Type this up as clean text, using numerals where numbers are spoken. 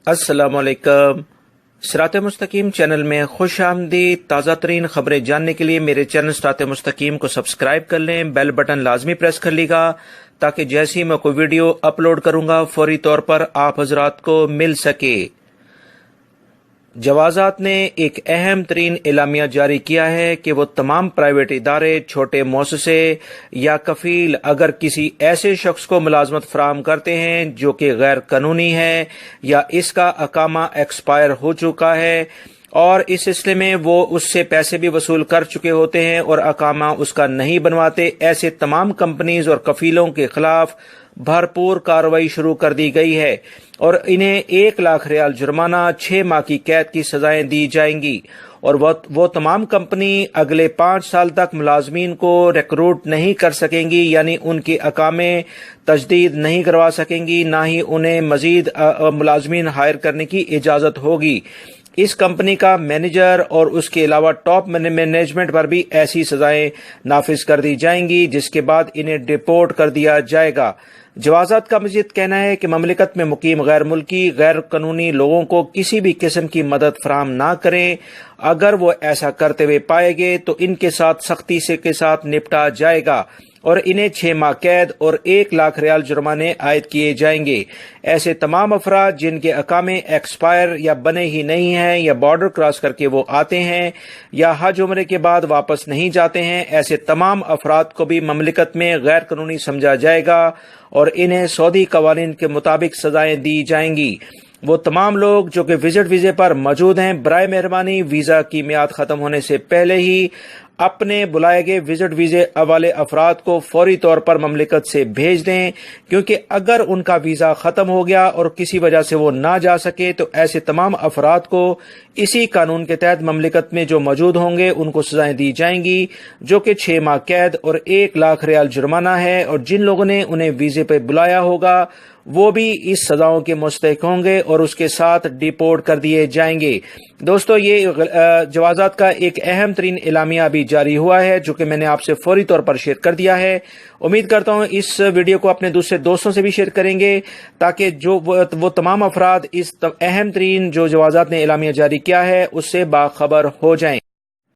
السلام علیکم۔ صراط مستقیم چینل میں خوش آمدید۔ تازہ ترین خبریں جاننے کے لیے میرے چینل صراط مستقیم کو سبسکرائب کر لیں، بیل بٹن لازمی پریس کر لیے گا تاکہ جیسے ہی میں کوئی ویڈیو اپلوڈ کروں گا فوری طور پر آپ حضرات کو مل سکے۔ جوازات نے ایک اہم ترین اعلامیہ جاری کیا ہے کہ وہ تمام پرائیویٹ ادارے، چھوٹے مؤسسے یا کفیل اگر کسی ایسے شخص کو ملازمت فراہم کرتے ہیں جو کہ غیر قانونی ہے یا اس کا اقامہ ایکسپائر ہو چکا ہے اور اس سلسلے میں وہ اس سے پیسے بھی وصول کر چکے ہوتے ہیں اور اقامہ اس کا نہیں بنواتے، ایسے تمام کمپنیز اور کفیلوں کے خلاف بھرپور کارروائی شروع کر دی گئی ہے اور انہیں 1 لاکھ ریال جرمانہ، 6 ماہ کی قید کی سزائیں دی جائیں گی اور وہ تمام کمپنی اگلے 5 سال تک ملازمین کو ریکروٹ نہیں کر سکیں گی، یعنی ان کے اقامے تجدید نہیں کروا سکیں گی، نہ ہی انہیں مزید ملازمین ہائر کرنے کی اجازت ہوگی۔ اس کمپنی کا مینیجر اور اس کے علاوہ ٹاپ مینجمنٹ پر بھی ایسی سزائیں نافذ کر دی جائیں گی جس کے بعد انہیں ڈپورٹ کر دیا جائے گا۔ جوازات کا مزید کہنا ہے کہ مملکت میں مقیم غیر ملکی غیر قانونی لوگوں کو کسی بھی قسم کی مدد فراہم نہ کریں۔ اگر وہ ایسا کرتے ہوئے پائے گئے تو ان کے ساتھ سختی سے کے ساتھ نپٹا جائے گا اور انہیں 6 ماہ قید اور 1 لاکھ ریال جرمانے عائد کیے جائیں گے۔ ایسے تمام افراد جن کے اقامے ایکسپائر یا بنے ہی نہیں ہیں یا بارڈر کراس کر کے وہ آتے ہیں یا حج عمرے کے بعد واپس نہیں جاتے ہیں، ایسے تمام افراد کو بھی مملکت میں غیر قانونی سمجھا جائے گا اور انہیں سعودی قوانین کے مطابق سزائیں دی جائیں گی۔ وہ تمام لوگ جو کہ وزٹ ویزے پر موجود ہیں، برائے مہربانی ویزا کی میعاد ختم ہونے سے پہلے ہی اپنے بلائے گئے وزٹ ویزے والے افراد کو فوری طور پر مملکت سے بھیج دیں، کیونکہ اگر ان کا ویزا ختم ہو گیا اور کسی وجہ سے وہ نہ جا سکے تو ایسے تمام افراد کو اسی قانون کے تحت مملکت میں جو موجود ہوں گے ان کو سزائیں دی جائیں گی، جو کہ 6 ماہ قید اور 1 لاکھ ریال جرمانہ ہے، اور جن لوگوں نے انہیں ویزے پہ بلایا ہوگا وہ بھی اس سزاؤں کے مستحق ہوں گے اور اس کے ساتھ ڈیپورٹ کر دیے جائیں گے۔ دوستو، یہ جوازات کا ایک اہم ترین اعلامیہ ابھی جاری ہوا ہے جو کہ میں نے آپ سے فوری طور پر شیئر کر دیا ہے۔ امید کرتا ہوں اس ویڈیو کو اپنے دوسرے دوستوں سے بھی شیئر کریں گے تاکہ جو وہ تمام افراد اس اہم ترین جو جوازات نے اعلامیہ جاری کیا ہے اس سے باخبر ہو جائیں۔